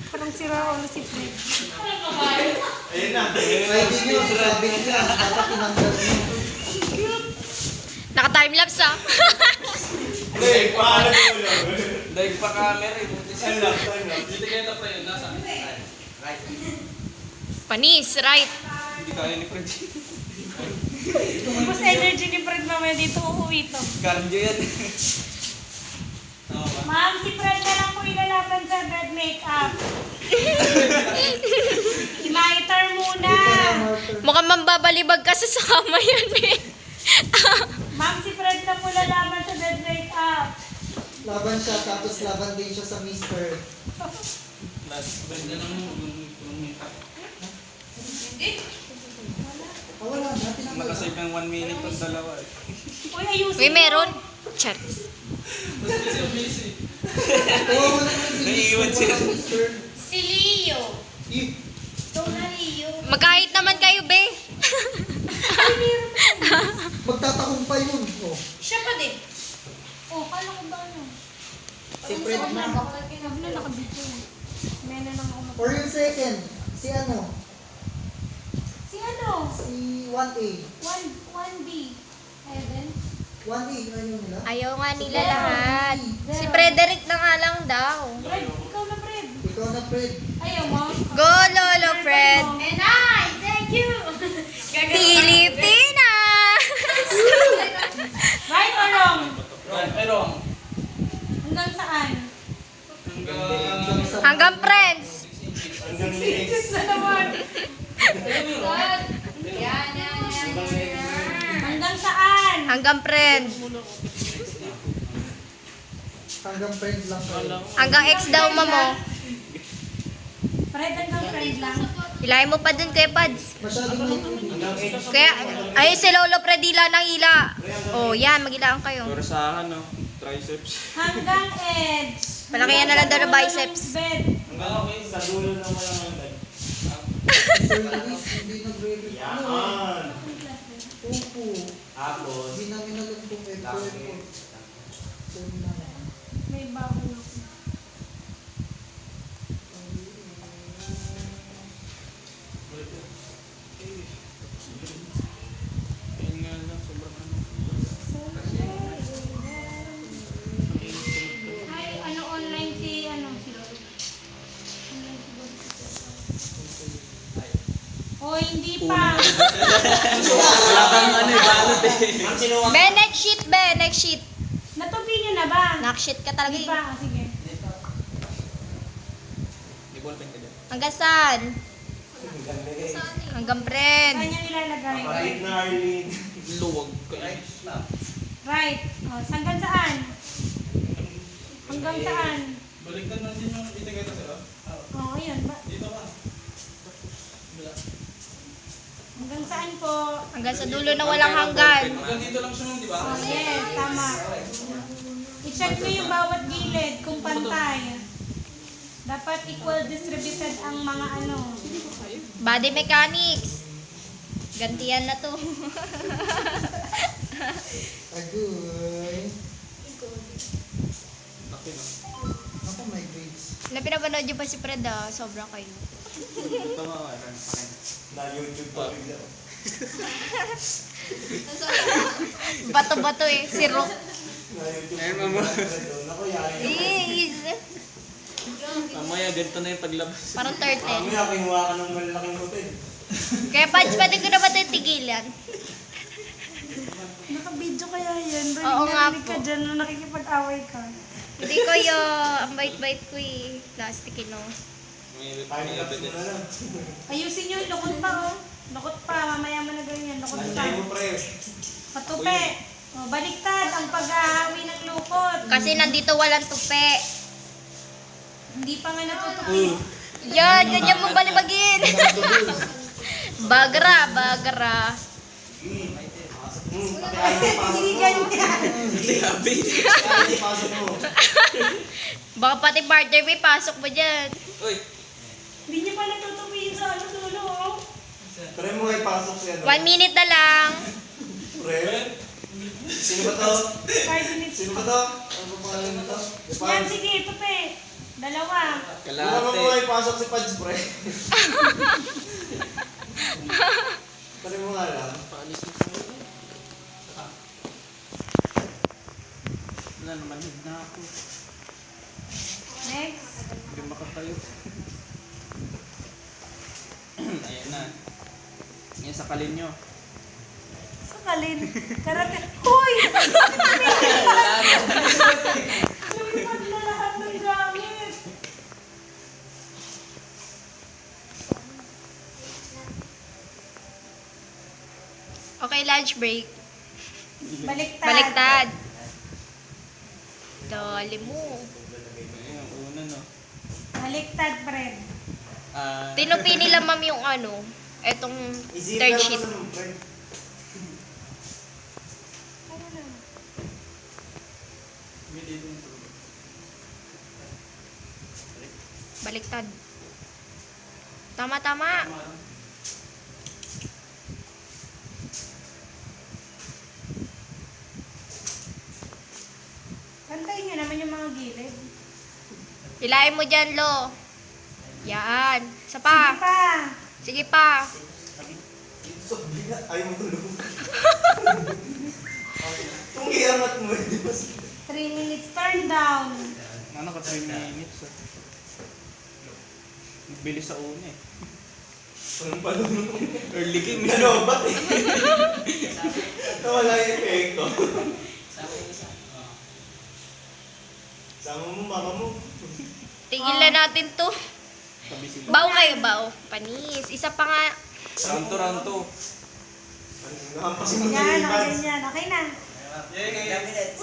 Parang sira ulo si Fred. Ayun na. Pwede nyo, sabi nila, dapat tinanggal nyo. Naka-timelapse ah. Dahil, paano mo lang? Dahil pa camera eh. Time lapse, time lapse. Hindi kaya na pa yun. Nasa. Panis, right. Hindi kaya ni Fred. Tapos energy ni Fred mamaya dito uuwi to. Cardio yan. Tama ba? Ma'am, si Fred na lang po ilalaban sa bed makeup. I-monitor muna. Mukhang mambabalibag kasi sa kama yan eh. Ma'am, si Fred na po lalaban sa bed makeup. Laban siya, tapos laban din siya sa mister. Last band na lang yung makeup. Wala na, tinanggal Nakasave na. ng 1 minute ang dalawa eh. Uy, ayusin Uy, mo. meron. Charis. Basta siya busy. Oo, wala na si Naiiwan mister. siya. Wala, mister. Si Leo. Eh, Ito na Leo. Magkahit naman kayo, be. magtatakumpay yun. Oh. Siya pa din. Oh, kala ko ba ano? Si Fred na. Ano nakabito? Meron lang ako. Or yung second, si ano? Si ano? Si 1A. 1B. Evan? 1A, ayun nila. Ayaw nga nila lahat. Si Frederick na nga lang daw. Fred, ikaw na Fred. Ikaw na, Fred. Ayaw mo? Go, Lolo Fred. And I, thank you. Pilipinas! Right or wrong? Wrong. Ay, wrong. Hanggang saan? Hanggang friends. Hanggang next. Na naman. Hanggang next. Hanggang saan? Hanggang friend. Hanggang friend lang kayo. Hanggang ex daw, mamo. Fred, hanggang friend lang. Hilahin mo pa dun, Kuya Pads. Masyadong may Hanggang next. Kaya, ay si Lolo Fred hila ng hila. Oh, yan, maghilaan kayo. Pero sa akin, no? Triceps. Hanggang edge. Palakihan na lang daw ng biceps. Bed. Hanggang sa dulo ng walang hanggan. Sir Luis, hindi nagre-reply. Yan. Opo. Tapos, Hindi namin alam kung effort. So, na. May bago na ako. Ayun nga lang, sobrang ano. Ay, ano online si ano si Lolo? Online si Lolo. Oh, hindi pa. Wala kang ano eh, balot eh. ang sinuwag. Be, next sheet, be, next sheet. Natupi niyo na ba? Next sheet ka talaga. Hindi eh. pa. Ah, sige. Di ballpen ka dyan. Hanggang saan? Hanggang friend. Saan niya nilalagay? Papalit na Arlene. Luwag ka eh. Right. Oh, hanggang saan? Hanggang saan? Baliktad na din yung itigay na sila. Oh, ayun. Dito ka. Hanggang saan po? Hanggang sa dulo na walang hanggan. Hanggang dito lang siya nun, di ba? Oh, yes, tama. I-check mo yung bawat gilid kung pantay. Dapat equal distributed ang mga ano. Body mechanics. Gantian na to. Agoy. Laki na. Ako, my grades. Na pinapanood niyo pa si Fred ah. Sobrang kayo. Tama ka. Na YouTube pa rin daw. Bato-bato eh. Si Rock. Na YouTube Ayun, pa rin mama. daw. Naku, yari ka. Mamaya, ganito na yung paglabas. Parang turtle. Mamaya, kinuha ka ng malalaking hotel. Kaya Pads, pwede ko na ba ito tigilan? Naka-video kaya yan. Oo nga Narinig ka po. dyan nung nakikipag-away ka. Hindi ko yo. Ang bait-bait ko eh. Plastic no. May Time lapse mo na lang. Ayusin nyo, lukot pa oh. Lukot pa, mamaya mo na ganyan. Lukot pa. Nandiyan mo, pre. Patupi. Oh, baliktad ang paghahawi ng lukot. Kasi nandito walang tupi. Hindi pa nga natutupi. Yan, ganyan mo balibagin. Bagra, bagra. Pati ID, pasok Hindi mo. ganyan. Grabe. ID, pasok mo. Baka pati partner may pasok mo dyan. Uy. Hindi niya pa natutupi yung sa ano dulo oh. Pre mo ay pasok siya. 1 minute na lang. Pre. Sino ba to? 5 minutes. Sino ba to? Ano ba pangalan nito? Yan, sige, tupi. Dalawa. Huwag mo nga ipasok si Pads, pre. Try mo nga lang. Paalis na tayo. Wala naman, hid na ako. Next. Hindi makatayo. Ayan na. Ngayon sakalin nyo. Sakalin. Karate. Hoy! Wala na. Lumipad na lahat ng gamit. Okay, lunch break. Baliktad. Baliktad. Dali mo. Ayan, una no. Baliktad, friend. Tinupi nila ma'am yung ano, etong Easy third pero sheet. pa naman, pre. Baliktad. Tama, tama. Pantayin nyo naman yung mga gilid. Hilahin mo dyan, Lo. Yan. Isa Sige pa. pa. Sige pa. So, ayaw mo tulog. Kung iangat mo, di ba? 3 minutes turn down. Ano ka 3 minutes? Bilis sa una eh. Anong palunod? Early game. Ano, ba't eh? Nawala yung epekto. Sama mo, mama mo. Tigilan natin to. Kabisi. Baw kayo, baw. Panis. Isa pa nga. Round to. Nakampasin mo na Yan, yung pads. ganyan. Okay na. Yeah, 3 minutes.